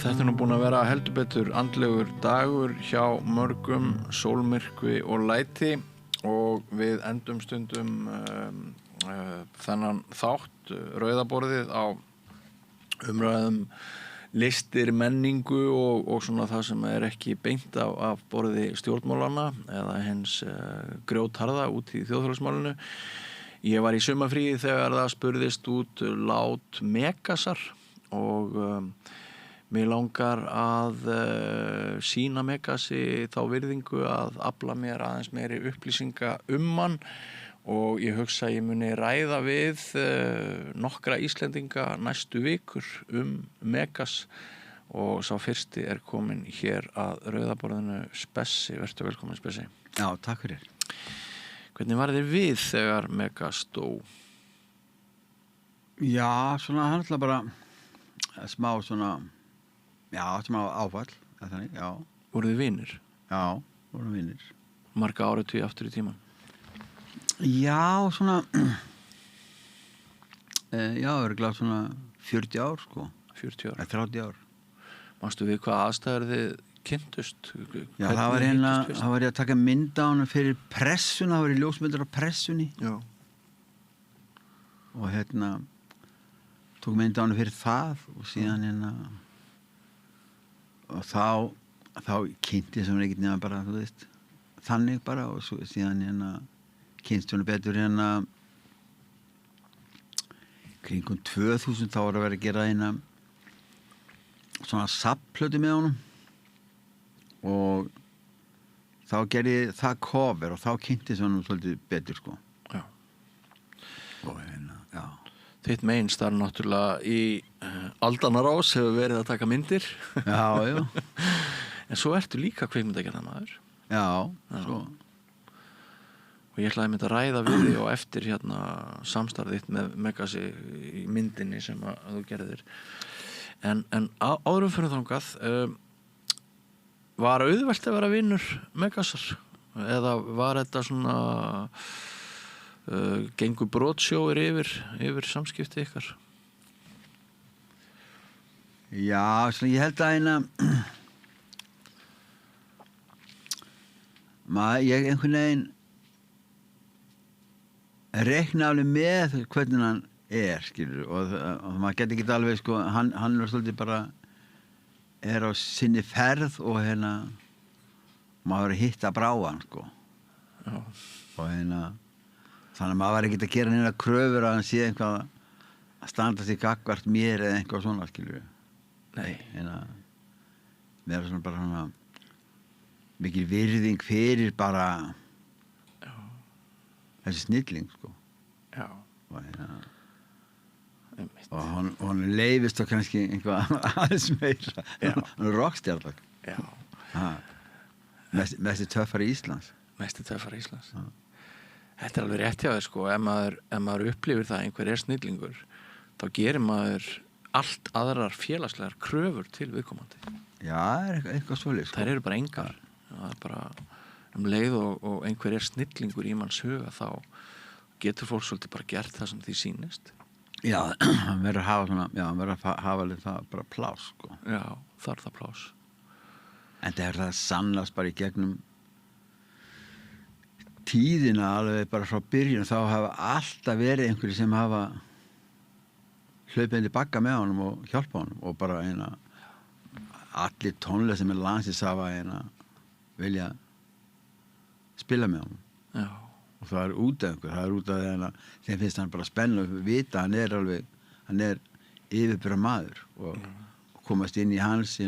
Þetta nú búin að vera heldur betur andlegur dagur hjá mörgum, sólmyrkvi og læti og við endum stundum þennan þátt rauðaborðið á umræðum listir, menningu og svona það sem ekki beint af borði stjórnmálana eða hins grjótharða út í þjóðfélagsmálinu. Ég var í sumarfríi þegar það spurðist út lát Megasar og mig langar að sýna Megasi þá virðingu að afla mér aðeins meiri upplýsinga hann og ég hugsa að ég muni ræða við nokkra Íslendinga næstu vikur Megas og sá fyrsti kominn hér að rauðaborðinu Spessi. Vertu velkomin Spessi. Já, takk fyrir. Hvernig var þér við þegar Megas dó? Já, svona hann ætla bara smá svona, já, smá áfall, þannig, já. Voruð þið vinir? Já, vorum vinir. Marga áratugi aftur í tímann? Já, svona, já, örugglega svona 40 ár, sko. 40 ár? 30 ár. Manstu við hvað aðstæður þið kynntust? Já, það var það var ég að taka mynd á hana fyrir pressuna, það var ljósmyndir á pressunni. Já. Og tók mynd á hana fyrir það og síðan og þá kynnti sem ekkert nema bara, þú veist, þannig bara og síðan kynnst hún betur kringum 2000 þá var að vera að gera svona safnplötu með honum og þá gerði það cover og þá kynnti honum svolítið betur, sko. Já. Og já. Þitt meinst þar náttúrulega í aldanarás hefur verið að taka myndir. Já, já. En svo ertu líka kvikmyndagerðarmaður. Já, svo. Og ég ætlaði að ræða við þig og eftir samstarf þitt með Megasi í myndinni sem að þú gerðir. En áðurum fyrir þangað, var auðvelt að vera vinur Megasar? Eða var þetta svona gengur brotsjóir yfir samskipti ykkar? Já, svona ég held að ég einhvern veginn reikna alveg með hvernig hann skilur og maður getur ekki alveg, sko, hann er svolítið bara á sinni ferð og maður hitta bráan, sko. Já. Og þannig að maður var ekkert að gera neina kröfur að hann sé eitthvað að standa sig gagnvart mér eða eitthvað svona, skilur við. Nei. Mér svona bara svona mikil virðing fyrir bara þessi snilling, sko. Já. Og hún leifist þá kannski eitthvað aðeins meira. Hún rockstjarlag. Já. Mesti töffari Íslands. Mesti töffari Íslands. Já. Þetta alveg rétt hjá þér, sko. Ef maður upplifir það einhver snillingur, þá gerir maður allt aðrar félagslegar kröfur til viðkomandi. Já, eitthvað svoleiðis, sko. Þær eru bara engar. Það er bara leið og einhver snillingur í manns huga, þá getur fólk svolítið bara gert það sem því sýnist. Já, hann verður að hafa svona, já, hann verður að hafa það bara plás, sko. Já, þar það plás. En það sannast bara í gegnum tíðina alveg bara frá byrjun, þá hafa alltaf verið einhverjir sem hafa hlaupið bakka með honum og hjálpa honum og bara allir tónlega sem landsins hafa vilja spila með honum. Já. Og það út af einhver, það út af þeim finnst hann bara spennandi að vita hann yfirbura maður og komast inn í hans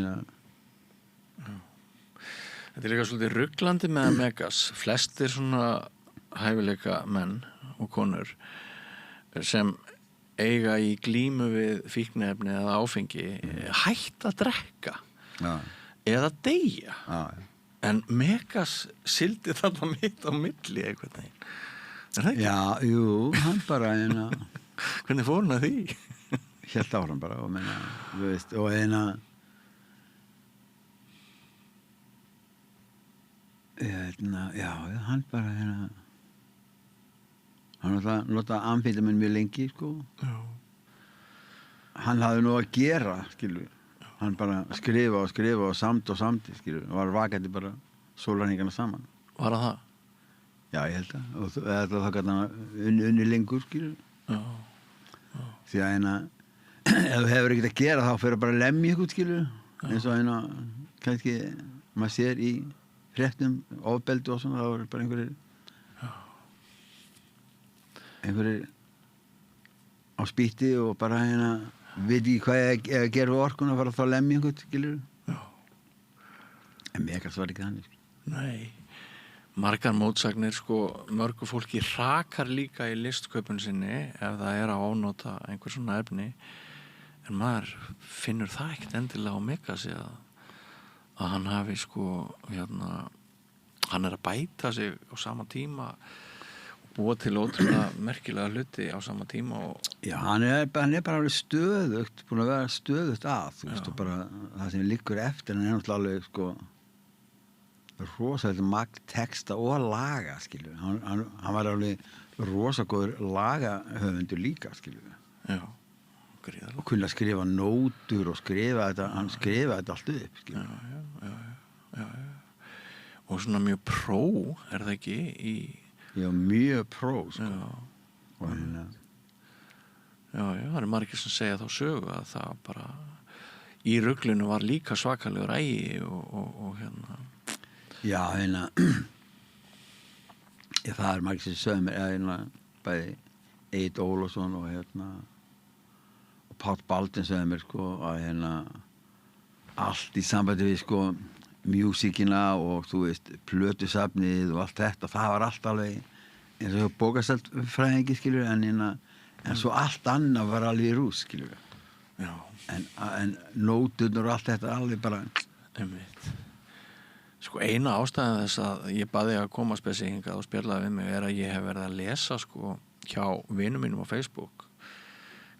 Þetta er líka svolítið ruglandi með Megas. Flestir svona hæfileika menn og konur sem eiga í glímu við fíkniefni eða áfengi hætta að drekka eða deyja. En Megas sildi þarna mitt á milli eitthvað neginn. Er það ekki? Já, jú, hann bara Hvernig fór hann að því? Hélt áfram bara og þú veist, og já, hann bara hann notaði amfetamin mjög lengi, sko. Já. Hann hafði nú að gera, skilur við. hann bara skrifa og samdi skilur, var vakandi bara sólarhringana saman. Var það? Já, ég held að, og þá gæti hann unni lengur skilur. Já. Því að ef þú hefur ekkert að gera þá fyrir bara að lemja ykkur skilur, eins og kannski maður sér í fréttum ofbeldi og svona, þá er bara einhverjir á spýtti og bara veit ekki hvað ég að gera við orkun að fara þá að lemja einhvern, skilur. Já. En Megas var ekki þannig. Nei. Margar mótsagnir, mörgu fólki hrakar líka í listkaupun sinni ef það er að ánota einhver svona efni. En maður finnur það ekkert endilega á Megasi að hann hafi hann er að bæta sig á sama tíma og búa til ótrúlega merkilega hluti á sama tíma og... Já, hann er bara alveg stöðugt, búin að vera stöðugt að, þú veist, og bara það sem liggur eftir, hann er náttúrulega alveg, rosalega magn texta og laga, skilur. Hann var alveg rosagóður lagahöfundur líka, skilur. Já, gríðarlega. Og kunni að skrifa nótur og skrifa þetta, hann skrifa þetta allt upp, skilur. Já. Og svona mjög pró, er það ekki? Já, mjög pró, sko. Já. Og Já, það er margir sem segja þá sögu að það bara í ruglinu var líka svakalegur ægi og Já, það er margir sem sögðu mér, bæði Egill Ólafsson og Páll Baldvin sögðu mér, að allt í sambandi við, músíkina og, þú veist, plötusafnið og allt þetta, það var allt alveg eins og bókasafnsfræðingi, skilur, en svo allt annað var alveg í rúst, skilur. Já. En nóturnar og allt þetta alveg bara... Einmitt. Eina ástæðan þess að ég baði að koma spesíhingað og spjallaði við mig er að ég hef verið að lesa hjá vinum mínum á Facebook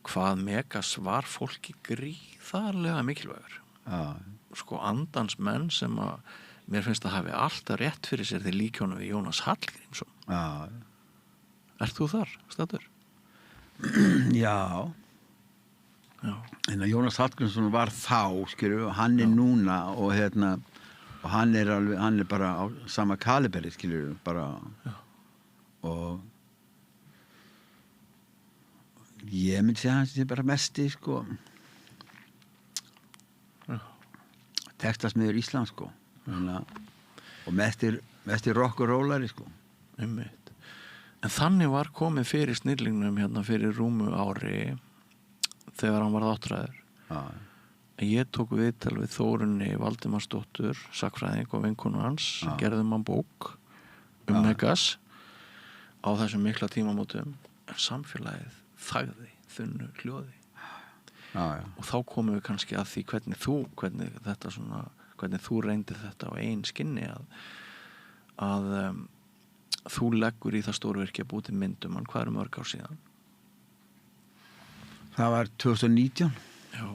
hvað Megas var fólki gríðarlega mikilvægur. Já. Andans menn sem að mér finnst að hafi alltaf rétt fyrir sér þegar líkjónu við Jónas Hallgrímsson. Já. Ert þú þar, staddur? Já. En að Jónas Hallgrímsson var þá, skilur, og hann er núna og og hann er bara á sama kaliberi, skilur, bara. Já. Og ég myndi segja hans bara mesti, textasmiður Íslands, og mesti rock og rollari, Einmitt. En þannig var komið fyrir snillingnum fyrir rúmu ári þegar hann var áttræður. Já. Ég tók viðtal við Þórunni Valdimarsdóttur, sagnfræðing og vinkonu hans, gerðum hann bók Megas á þessum mikla tímamótum, en samfélagið þagði þunnu hljóði. Já. Og þá komum við kannski að því hvernig þú reyndir þetta á eigin skinni að þú leggur í það stórvirki að búti myndum hann. Hvað mörg ár síðan? Það var 2019. Já.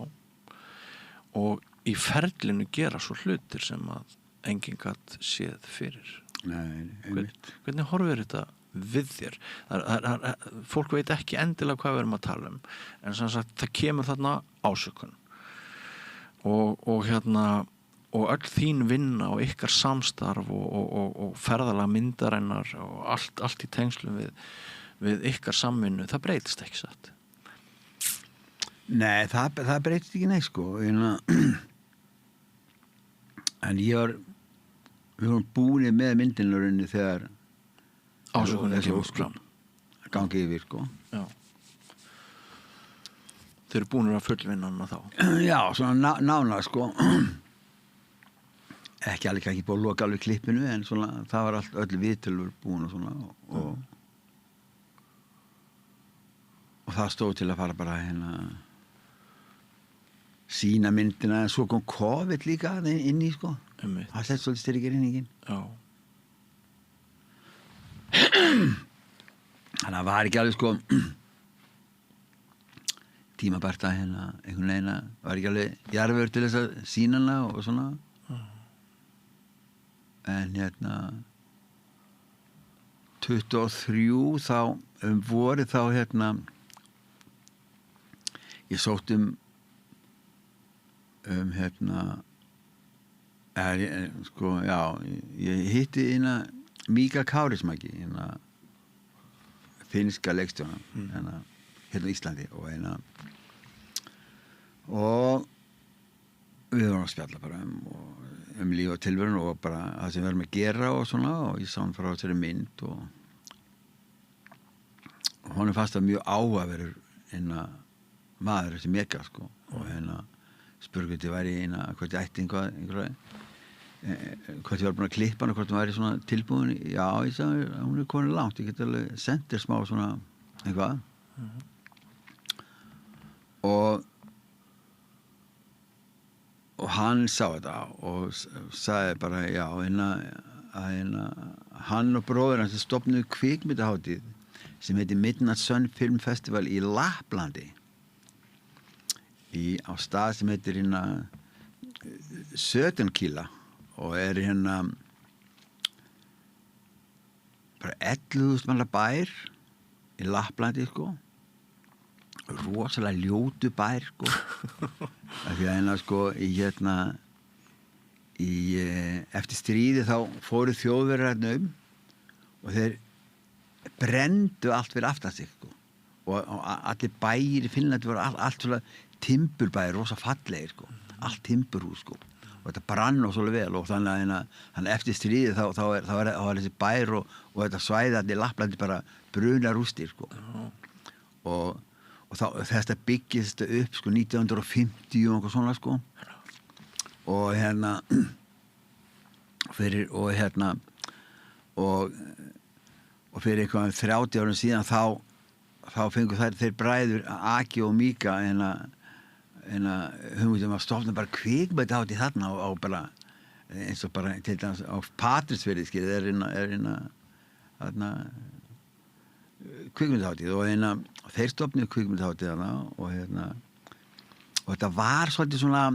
Og í ferlinu gera svo hlutir sem að enginn gat séð fyrir. Nei, einmitt. Hvernig horfir þetta við þér? Fólk veit ekki endilega hvað við erum að tala en sem sagt, það kemur þarna ásökun og öll þín vinna og ykkar samstarf og ferðalega myndarinnar og allt í tengslum við ykkar samvinnu, það breytist ekki satt. Nei, það breytist ekki neitt, en við vorum búinir með myndinlörinni þegar ásökunin kemur fram. Gangi yfir, Já. Þeir eru búinir að fullvinna hana þá. Já, svona nána, ekki alveg ekki búið að loka alveg klippinu, en svona, það var öll viðtölur búin og svona, og það stóð til að fara bara sína myndina, en svo kom COVID líka inn í, það sett svolítið styrkirinningin. Já. Þannig að það var ekki alveg tímabært að einhvern veginn var ekki alveg jarfur til þess að sýna hana og svona. En 23 þá vorið þá ég sótt sko, já, ég hitti Mika Kaurismäki finnska leikstjóna hérna á Íslandi og við vorum að spjalla bara líf og tilverun og bara það sem við erum að gera og svona og ég sá hann frá þessari mynd og honum fannst það mjög áhugaverður maður þessi Mika sko og spurði hvort ég væri hvort ég ætti hvort ég var búin að klippa hann og hvort hún væri svona tilbúin já, ég sagði, hún komin langt ég get alveg sendt þér smá svona eitthvað og hann sá þetta og sagði bara já, hann og bróðir hans stofnuðu kvikmyndahátíð sem heitir Midnight Sun Film Festival í Lapplandi á stað sem heitir Sötenkíla og bara 11.000 manna bær í Lapplandi sko rosalega ljótu bær sko af því að sko eftir stríði þá fóru Þjóðverjar og þeir brenndu allt fyrir aftan sig sko og allir bæir í Finnlandi voru allt svona timburbæir, rosa fallegir sko allt timburhús sko og þetta brann og svolítið vel og þannig eftir stríði þá er þessi bær og þetta svæði allir í Lapplandi bara bruna rústir sko og þetta byggist upp sko 1950 og eitthvað svona sko og og fyrir eitthvað 30 árum síðan þá fengu þeir bræður Aki og Mika hugmyndum að stofna bara kvikmyndahátíð þarna á bara eins og bara til dæmis á Patreksfirði þarna kvikmyndahátíð og þeir stofnuðu kvikmyndahátíð þarna og þetta var svolítið svona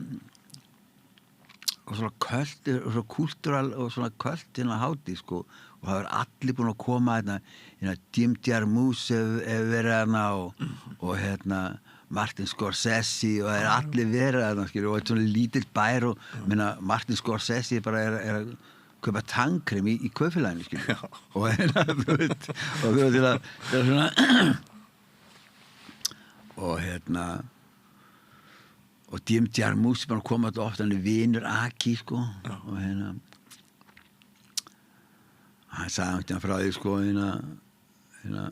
költ og svona kultúral og svona költ hátíð sko og það var allir búin að koma Jim Jarmusch hefur verið þarna og Martin Scorsese og allir verið þarna og þetta er svona lítill bær og Martin Scorsese bara er að kaupa tannkrem í kaupfélaginu og þú veit til að svona og Jim Jarmusch bara koma þetta ofta hann vinur Aki sko og hann sagði frá því sko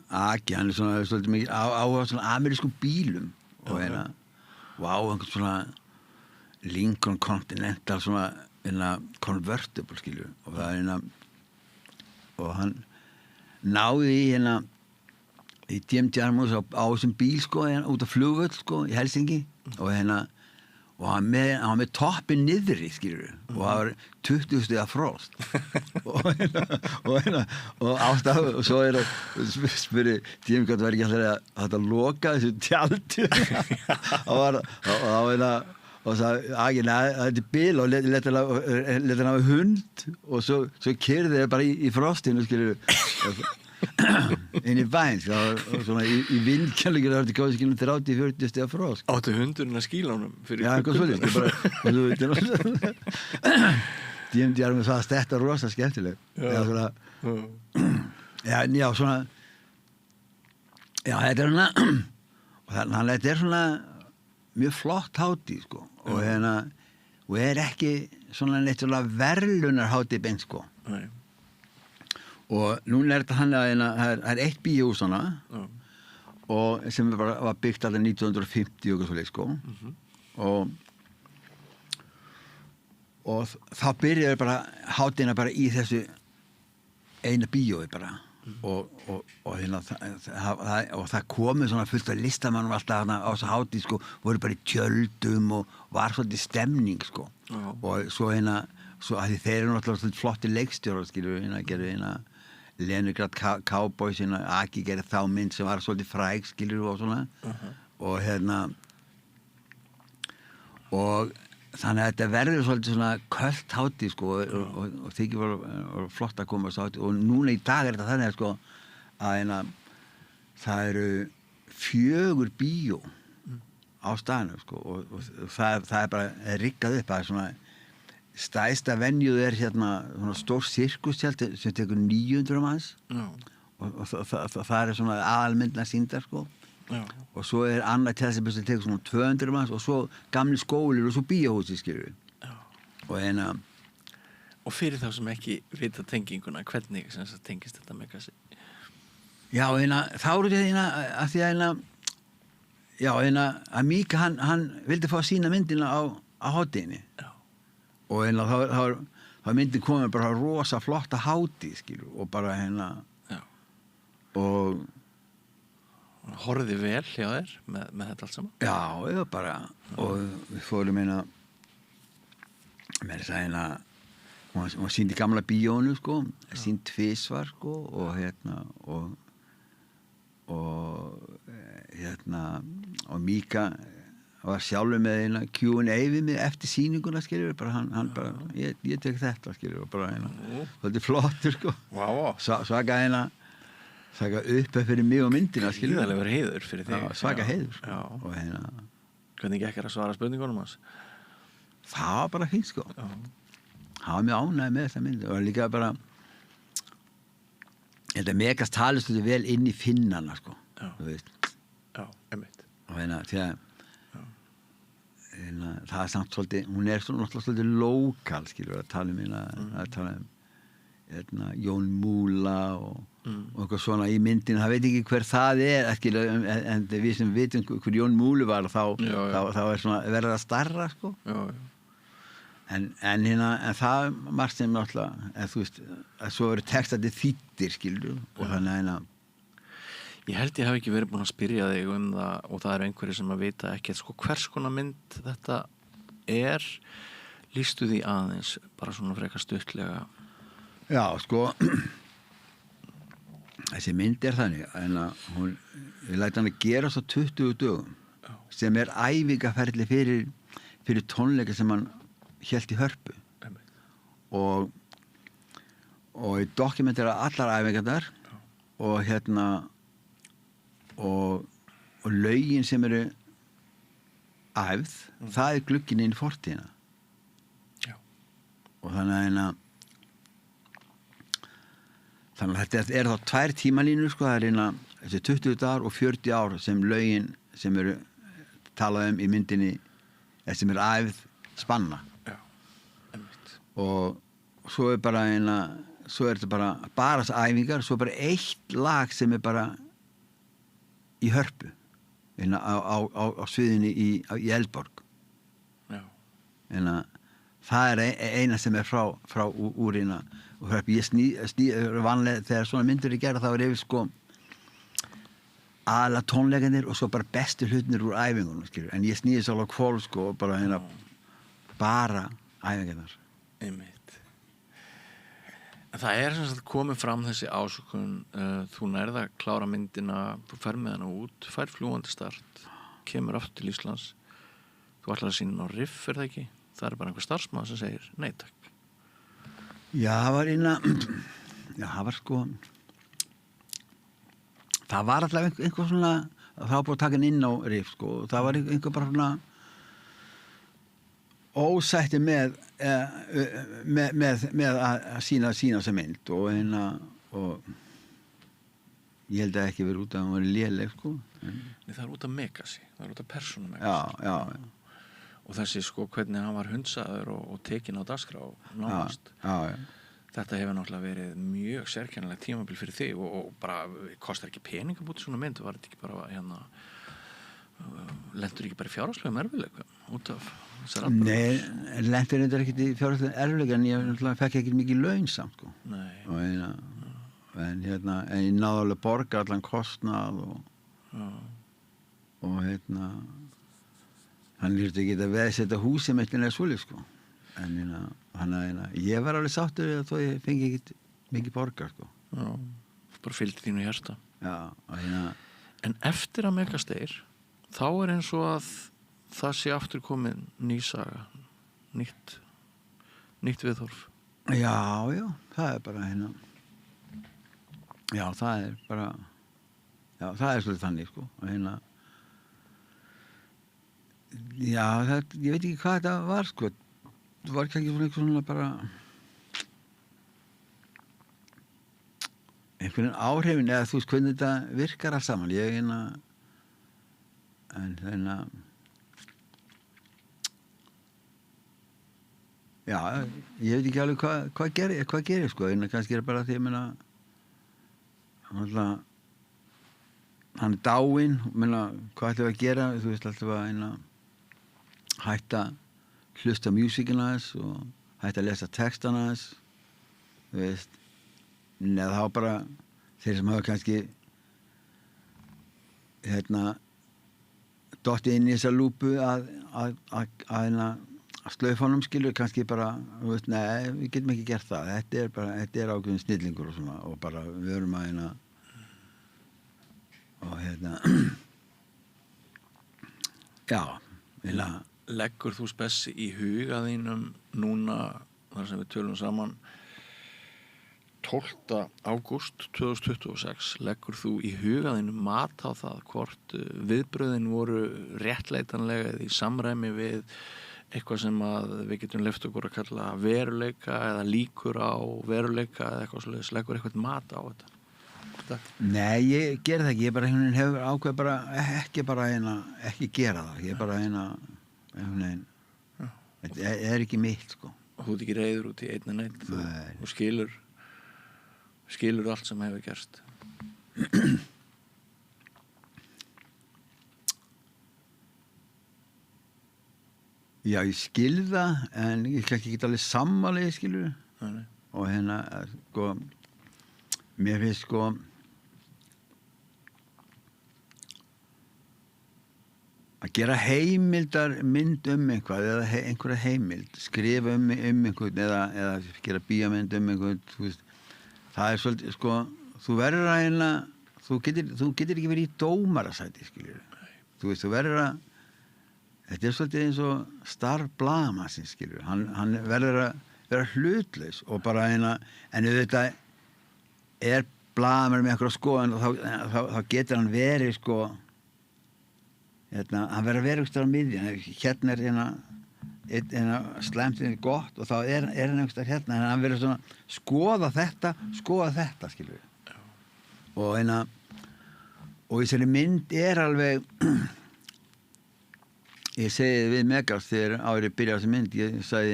Aki, hann er svona svolítið mikið áhuga svona amerískum bílum og einhvern svona Lincoln Continental svona convertible skilju og það og hann náði í Jim Jarmusch á þessum bíl sko út á flugvöll sko í Helsinki og og hann var með toppin niðri skilur og það var 20 stiga frost og ástaf og svo spurði Jim hvort var ekki alltaf að loka þessu tjaldi og sagði þetta er bil og leta hann hafa hund og svo keyrði þeir bara í frostinu skilur inn í bæn svona í vindkjörleikir það var þetta góð 30-40 stiga frost Áttu hundurinn að skýla honum fyrir já, eitthvað svolítið Jim Jarmusch sagðist þetta rosa skemmtileg já svona já þetta er og þetta er svona mjög flott hátíð sko og ekki svona neitt svona verðlunarhátíð beint sko Nei. Og núna er þetta það er eitt bíóhús og sem var byggt alltaf 1950 og svo leið sko og þá byrjaði bara hátíðina bara í þessu eina bíói bara og það komið svona fullt af listamannum alltaf á þessu hátíð sko voru bara í tjöldum og var svolítið stemning sko og svo svo að þeir eru náttúrulega flotti leikstjórar skilur gerðu Leningrad Cowboys Aki gerði þá mynd sem var svolítið fræg skilur og svona og og þannig að þetta verður svolítið svona költ hátíð sko og þykir var flott að koma á hátíð og núna í dag er þetta þannig sko að það eru 4 bíó á á staðnum sko, og það er bara riggað upp, það er svona stæsta venjuð er hérna svona stór sirkustjald sem tekur 900 manns og það er svona aðalmyndna sýndar sko. Já. Og svo er annað tjald sem tekur svona 200 manns og svo gamli skólir og svo bíóhúsi skilur við. Og fyrir þá sem ekki vita tenginguna, hvernig sem það tengist þetta Megasi? Já, þá eru þetta að því að að Míka hann vildi fá að sína myndina á hátíðinni. Já. Og þá myndin komið bara rosa flotta hátíð skilur og bara Já. Og horfði vel hjá þér með þetta allt saman? Já, bara og við fórum með þess að hún sýndi gamla bíónu sko, sýnd tvisvar sko og Míka var sjálfur með Q&A við mig eftir sýninguna skilur bara hann bara, ég tek þetta skilur og bara þetta er flottur sko. Wow. Svaka upp fyrir mig og myndina skilur. Gríðarlegur heiður fyrir þig. Svaka heiður sko. Já. Og hvernig gekk að svara spurningunum hans? Það var bara fínt sko. Já. Það var mjög ánægð með þessa mynd og líka bara þetta Megas talist þetta vel inn í finnana sko. Já. Þú veist. Já, einmitt. Og því að það er samt svolítið, hún er náttúrulega svolítið lokal skilur að tala Jón Múla og eitthvað svona í myndinu, það veit ekki hver það er skilur, en við sem vitum hver Jón Múli var þá er svona verið að starra sko. Já. En það margt sem náttúrulega þú veist, að svo eru textandi þýttir skilur og þannig að ég held ég hafi ekki verið búin að spyrja þig það og það eru einhverjir sem að vita ekki sko, hvers konar mynd þetta er, lýstu því aðeins bara svona frekar stuttlega? Já, sko þessi mynd er þannig en við lætum hann að gera svo 20 dögum sem er æfingaferli fyrir tónleika sem hann hélt í Hörpu og í dokumentera allar æfingarnar og og lögin sem eru æfð, það er glugginn inn í fortíðina. Já. Og þannig að þetta er þá 2 tímalínur sko, það er þessi 20 dagar og 40 ár sem lögin sem eru talað í myndinni sem eru æfð spanna. Já, einmitt. Og svo er bara svo er þetta bara þess æfingar, svo er bara eitt lag sem er bara í Hörpu á sviðinni í Eldborg. Já. Það er eina sem er frá úr og Hörpu. Ég sný vanlega þegar svona myndir er gerð þá er yfir sko aðla tónleikarnir og svo bara bestu hlutinir úr æfingunum skilur. En ég sný þess alveg kvól sko og bara bara æfingarnar. Einmitt. Það er sem sagt komið fram þessi ásökun, þú nærð að klára myndina, þú fer með hana út, fær fljúgandi start, kemur aftur til Íslands, þú ætlar að sýna á Riff, er það ekki? Það er bara einhver starfsmaður sem segir nei takk. Já, það var sko, það var alltaf einhver svona, það var búið að taka inn á Riff sko, það var einhver bara svona ósætti með að sína sem mynd og ég held að ekki verið út að hún var léleg sko. Nei, það er út af Megasi, það er út af persónu Megasi. Já. Og þessi sko hvernig hann var hundsaður og tekinn á dagskrá nánast. Já. Þetta hefur náttúrulega verið mjög sérkennilegt tímabil fyrir þig og bara kostar ekki pening að búti svona mynd, var þetta ekki bara lentur ekki bara í fjárhagslegum erfiðleikum út af þessar atburðir? Nei, lentur þetta ekki í fjárhagslegum erfiðleikum en ég fekk ekki mikið laun samt sko. Nei. Og en ég náði alveg borga allan kostnað og hann lýrti ekki að veðsetta húsið mitt eða svoleið sko. En ég var alveg sáttur við að þó ég fengi ekki mikið borga sko. Já, bara fylgdi þínu hjarta. Já, en eftir að Megasteyr þá er eins og að það sé aftur komin ný saga, nýtt viðhorf. Já, það er bara já, það er bara það er svolítið þannig sko Já, ég veit ekki hvað þetta var sko. Það var ekki svona bara einhvern áhrifin eða þú veist hvernig þetta virkar alls saman. Ég en já, ég veit ekki alveg hvað gerir sko, en kannski bara því ég meina hann dáinn, hvað ætlum við að gera, þú veist alltaf að hætta hlusta músíkina þess og hætta að lesa textana þess, þú veist, neða þá bara þeir sem hafa kannski dottið inn í þessa lúpu að slaufa honum skilur kannski bara, þú veist, nei, við getum ekki gert það, þetta er ákveðin snillingur og svona og bara við erum að og já, Leggur þú spessi í huga þínum núna þar sem við tölum saman 12. ágúst 2026 leggur þú í huga þínum mat á það hvort viðbröðin voru réttleitanlega eða í samræmi við eitthvað sem að við getum leyft okkur að kalla veruleika eða líkur á veruleika eða eitthvað svoleiðis, leggur eitthvað mat á þetta? Nei, ég ger það ekki, ég bara hefur ákveð bara ekki gera það, ég bara þetta er ekki mitt sko. Þú ert ekki reiður út í einn en einn, þú skilur allt sem hefur gerst. Já, ég skil það en ég kannski ekki alveg sammála skilur og sko mér finnst sko að gera heimildarmynd eitthvað eða einhverja heimild, skrifa einhvern eða gera bíómynd einhvern, þú veist, það er svolítið, sko, þú verður að þú getur ekki verið í dómarasæti, skilur, þú veist, þú verður að, þetta er svolítið eins og starf blaðamannsins, skilur, hann verður að vera hlutlaus og bara en auðvitað er blaðamaður með einhverja skoðun og þá getur hann verið, sko, hann verður að vera einhverstað á miðjun, hérna er slæmt gott og þá er hann einhverstað hérna, en hann verður svona skoða þetta, skilur við. Og og í þessari mynd er alveg ég segi við Megas þegar árið byrjaði þessi mynd, ég sagði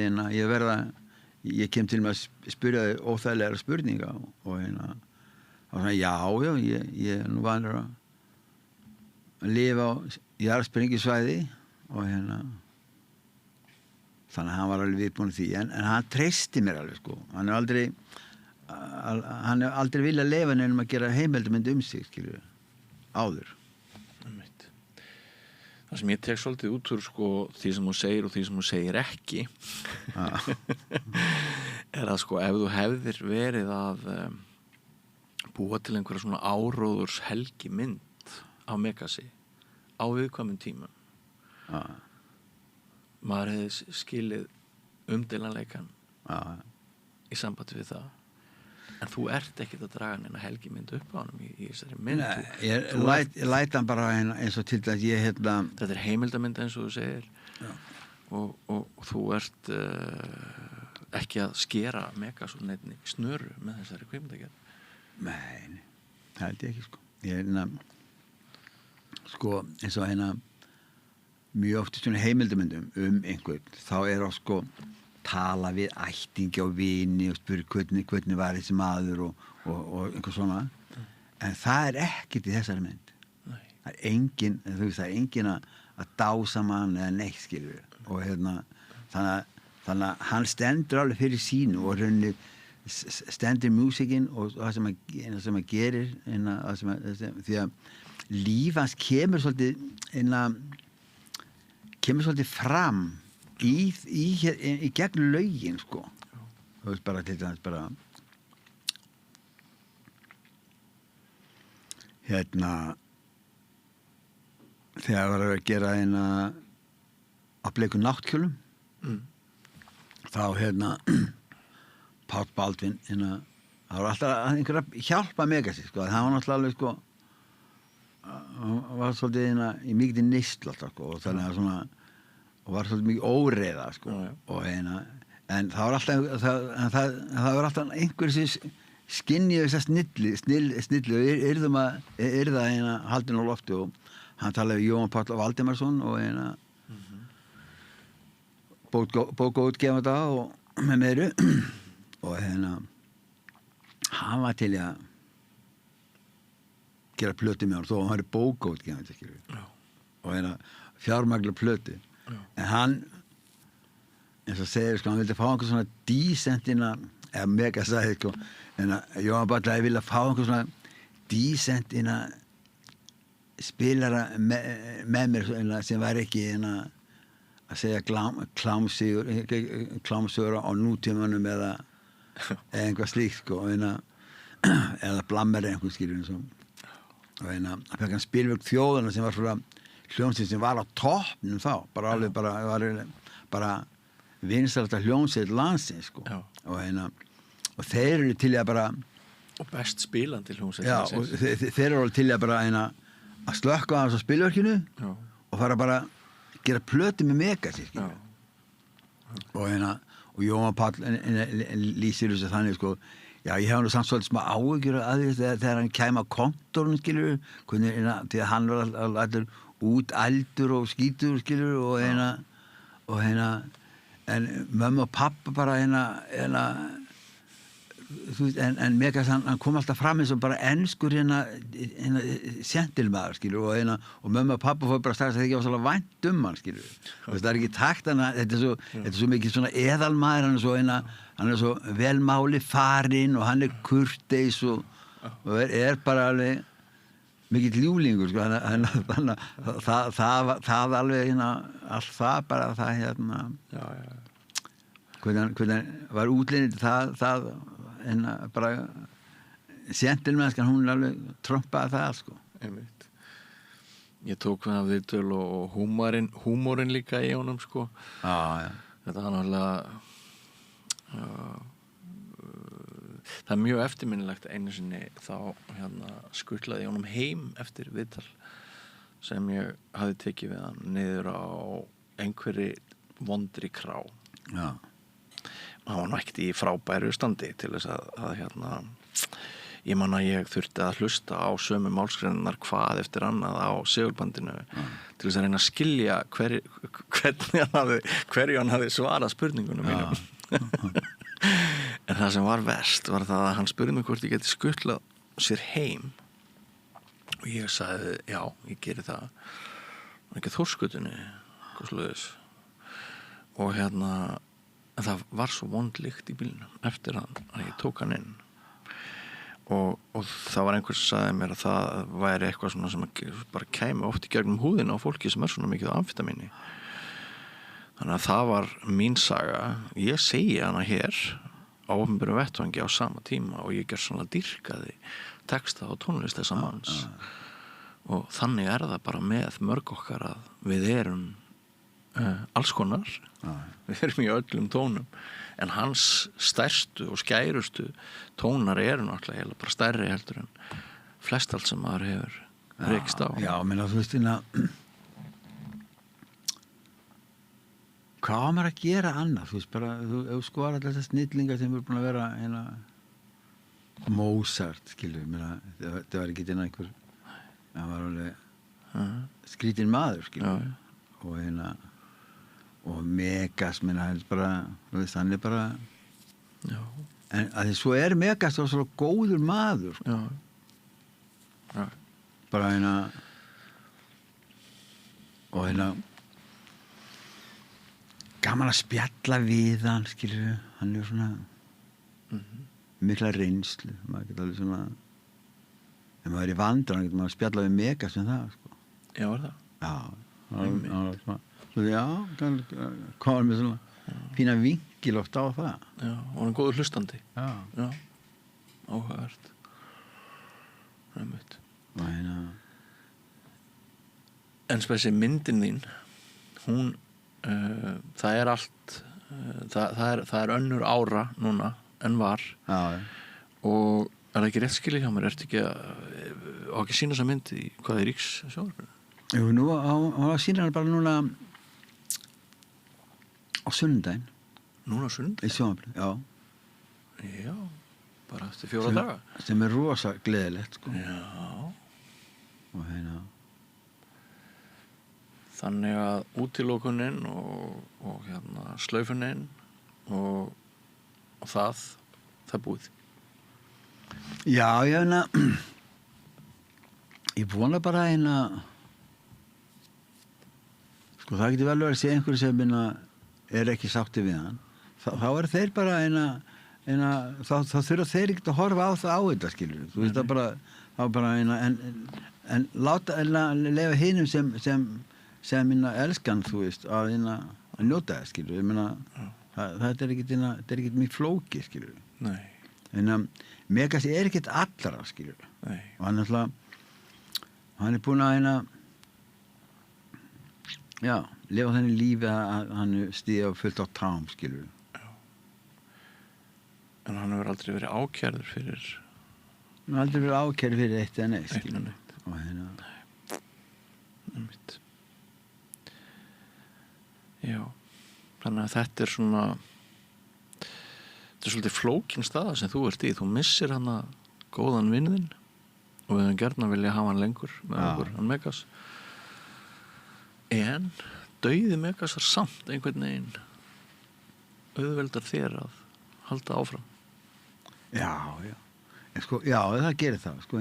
ég kem til með að spyrja þig óþægilegra spurninga og svona, já, ég nú vanur að lifa á jarðsprengjusvæði og þannig að hann var alveg viðbúinn því en hann treysti mér alveg sko hann er aldrei viljað lifa nefnum að gera heimildamynd sig skilur áður. Það sem ég tek svolítið út úr sko því sem þú segir og því sem þú segir ekki er að sko ef þú hefðir verið að búa til einhverja svona áróðurs helgi mynd á Megasi á viðkvæmum tímum maður hefði skilið umdeilanleikan í sambandi við það en þú ert ekkert að draga neina helgimynd upp á honum í þessari mynd. Nei, ég læt hann bara eins og til þess ég Þetta er heimildamynd eins og þú segir og þú ert ekki að skera Megas og neitt snöru með þessari kvikmyndagerð. Nei, það held ég ekki sko. Ég sko eins og mjög oft í svona heimildamyndum einhvern, þá er á sko tala við ættingi og vini og spyrja hvernig var þessi maður og einhver svona en það er ekkert í þessari mynd. Nei. Það er engin það er engin að dása mann eða neitt skilur og þannig að hann stendur alveg fyrir sínu og rauninni stendur músikinn og það sem að gerir því að líf hans kemur svolítið fram í gegn lögin sko. Þú veist bara til dæmis bara þegar var að gera að bleiku náttkjólum þá Páll Baldvin það var alltaf einhver að hjálpa Megasi sko. Það var náttúrulega alveg sko hann var svolítið í mikið neyslu alltaf sko. Og þannig að svona og var svolítið mikið óreiða sko. Og en það var alltaf það var alltaf einhver sem skinnið þess að snilli og yrða haldin á lofti og hann talaði við Jóhann Páll Valdimarsson og bókaútgefanda og með meiru og hann var til að gera plötu með hann þó hann væri bókaútgefandi og fjármagla plötu en hann eins og segir sko, hann vildi fá einhver svona dísentina eða mega sagði sko en Jóhann Páll vilja fá einhver svona dísentina spilara með mér sem var ekki að segja klámsögur á nútímanum eða einhvað slíkt sko, eða blammer einhvern skilur og að fekk hann spilverk þjóðana sem var svona hljómsveit sem var á toppnum þá bara vinsælasta hljómsveit landsins sko. Og þeir eru til að bara og best spilandi hljómsveit og þeir eru til að bara að slökka á þessu spilverkinu og fara bara gera plötu með Megasir og Jóhann Páll lýsir þessu þannig sko, já ég hef nú samt svolítið smá áhyggjur að því þegar hann kæmi á kontorun skilur, hvernig því að hann var allur útældur og skítur skilur og en mömmu og pappa bara þú veist, en Megas hann kom alltaf fram eins og bara enskur sentilmaður skilur og mömmu og pappa fór bara strax að það ekki var svolítið vænt hann skilur það er ekki takt þetta er svo mikið svona eðalmaður hann svo velmáli farinn og hann kurteis og bara alveg mikill ljúflingur sko það alveg allt það bara það hvernig var útlínið það en bara sentilmennskan hún alveg trompaði það sko. Einmitt. Ég tók það viðtöl og húmórin líka í honum sko. Já. Þetta var náttúrulega það er mjög eftirminnilegt einu sinni þá skutlaði ég honum heim eftir viðtal sem ég hafði tekið við hann niður á einhverri vondri krá. Já. Hann var nú ekkert í frábæru standi til þess að ég man að ég þurfti að hlusta á sömu málsgreinar hvað eftir annað á segulbandinu til þess að reyna að skilja hverju hann hafði svarað spurningunum mínum. En það sem var verst var það að hann spurði mig hvort ég geti skutlað sér heim og ég sagði já, ég geri það ekki Þórsgötunni eitthvað svoleiðis og en það var svo vondlykt í bílnum eftir að ég tók hann inn og það var einhvers sem sagði mér að það væri eitthvað svona sem bara kæmi oft í gegnum húðina á fólki sem svona mikið á amfetamíni þannig að það var mín saga ég segi hana hér á opinberum vettvangi á sama tíma og ég gjörsamlega dýrkaði texta og tónlist þessa manns og þannig það bara með mörg okkar að við erum alls konar við erum í öllum tónum en hans stærstu og skærustu tónar eru náttúrulega bara stærri heldur en flest allt sem maður hefur rekst á. Já, menna þú veist hvað á maður að gera annað þú veist bara, þú skoðar alltaf þessar snillingar sem eru búin að vera Mozart skilur, þetta var ekki einhver það var alveg skrítinn maður skilur og Megas bara, þú veist, hann bara já. En að því svo Megas þá svo góður maður sko. Já. Bara og gaman að spjalla við hann skilur, hann svona mikla reynslu maður getur alveg svona ef maður í vandræðum getur maður að spjalla við Megas með það sko. Já, var það? Já, hann var svona já, komur með svona fína vinkil oft á það já, og hann er góður hlustandi já, áhugavert einmitt en spessi myndin þín hún það er allt það er önnur ára núna en var já. Og það ekki rétt skilja hjá mér ertu ekki að ekki sína þessa mynd í hvað er Ríkssjónvarpinu? Jú, nú á að sína hann bara núna á sunnudaginn Núna sundag? í sjónvarpinu, já. Já, bara eftir 4 daga. Sem rosa gleðilegt, sko. Já. Og Þannig að útilokunin og slaufunin og það búið. Já, ég vona bara sko það getur vel verið að sé einhverju sem er ekki sátti við hann. Þá er þeir bara þá þurfa þeir ekki að horfa á þetta, skilur. Þú veist, það bara en leyfa hinum sem elskan, þú veist, að njóta það, skilur. Ég meina, þetta er ekkert mjög flókið, skilur. Nei. En Megas er ekkert allra, skilur. Nei. Og hann búinn að lifa þenni lífi að hann stíða fullt á tám, skilur. Já. En hann hefur aldrei verið ákærður fyrir... Hann hefur aldrei verið ákærður fyrir eitt eða neitt, skilur. Eitt og neitt. Og Einmitt. Já. Þannig að þetta er svona... Þetta er svolítið flókin staða sem þú ert í. Þú missir hana góðan vinnin og við höfum gjarnan vilja hafa hann lengur með okkur, hann Megas. En dauði Megasar samt einhvern veginn auðveldar þér að halda áfram. Já. En sko, já, það gerir það, sko,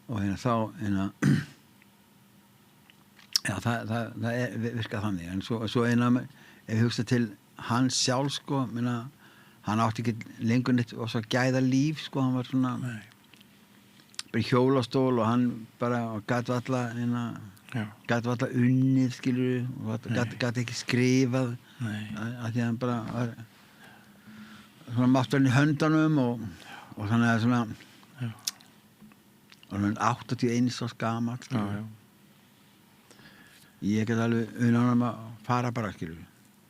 og þá, já, það virkar þannig, en svo ef við hugsa til hans sjálf, sko, hann átti ekki lengur neitt og svo gæða líf, sko, hann var svona bara í hjólastól og hann bara gat valla unnið, skilur, og gat ekki skrifað af því að hann bara var svona mátturinn í höndunum og þannig að svona og hann 81 árs gamall, skilur. Ég get alveg unnum að fara bara, skilur.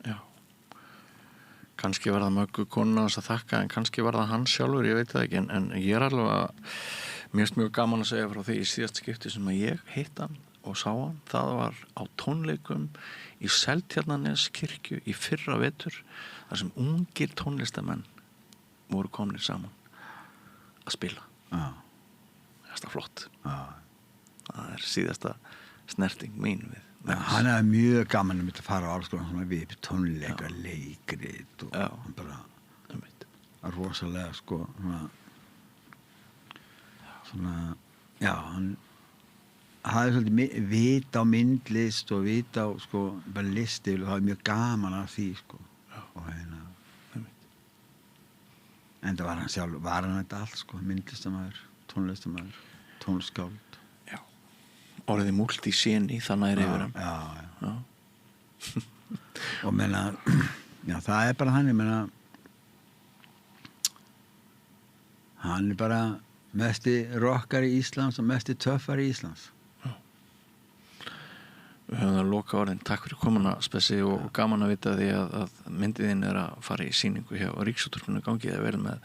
Já. Kannski var það Möggu konuna hans að þakka, en kannski var það hann sjálfur, ég veit það ekki, en ég er alveg að mér finnst mjög gaman að segja frá því í síðast skipti sem að ég hitt hann og sá hann. Það var á tónleikum í Seltjarnarneskirkju í fyrra vetur, þar sem ungir tónlistamenn voru komnir saman að spila. Það er flott. Það er síðasta snerting mín við. Hann er mjög gaman að fara á alls konar svona við tónleika, leikrit og hann bara rosalega, sko, svona, já, hann hafði svolítið vita á myndlist og vita á, sko, bara listi og það var mjög gaman af því, sko. Og en það var hann sjálf, var hann þetta allt, sko, myndlistamæður, tónlistamæður, tónskáld. Já, orðið multiseni, þannig er yfir hann. Já. Og já, það er bara hann, ég meina, hann er bara mesti rockari Íslands og mesti töffari Íslands. Við höfum það loka orðin. Takk fyrir komuna, Spessi, og gaman að vita því að myndiðin er að fara í sýningu hjá Ríkisútvarpinu gangi að vera með,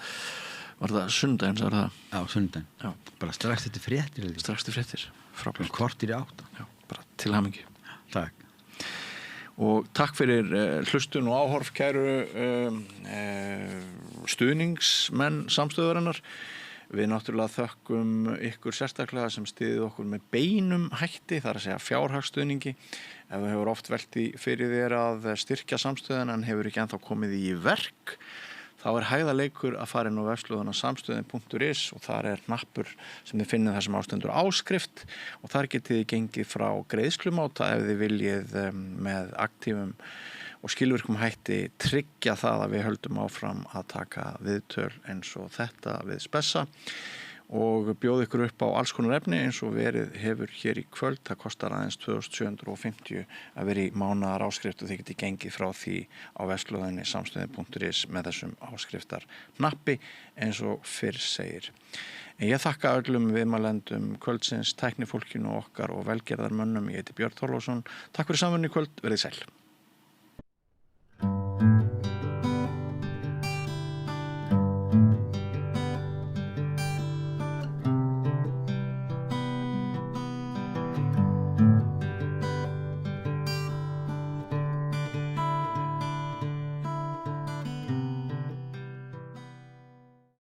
var það sunnudaginn, sagði það? Já, sunnudaginn. Já. Bara strax eftir fréttir. Strax eftir fréttir, frábært. Kortir í 8. Já, bara til hamingju. Takk. Og takk fyrir hlustun og áhorf, kæru stuðningsmenn samstöðurinnar. Við náttúrulega þökkum ykkur sérstaklega sem styðið okkur með beinum hætti, það er að segja fjárhagsstuðningi. Ef þú hefur oft velt því fyrir þér að styrkja samstöðuna en hefur ekki ennþá komið í verk, þá er hægðarleikur að fara inn á vefslóðuna samstöðin.is og þar er hnappur sem þið finnið þar sem ástendur áskrift og þar getið þið gengið frá greiðslumáta ef þið viljið með aktífum og skilvirkum hætti tryggja það að við höldum áfram að taka viðtöl eins og þetta við Spessa og bjóða ykkur upp á alls konar efni eins og verið hefur hér í kvöld. Það kostar aðeins 2750 að vera í mánaðar áskrift og þið getið gengið frá því á vefslóðinni samstöðin.is með þessum áskriftar nappi eins og fyrr segir. En ég þakka öllum viðmælendum kvöldsins, tæknifólkinu okkar og velgerðarmönnum. Ég heiti Björn Þorláksson. Takk fyrir samvinnu í kvöld, verið sæl.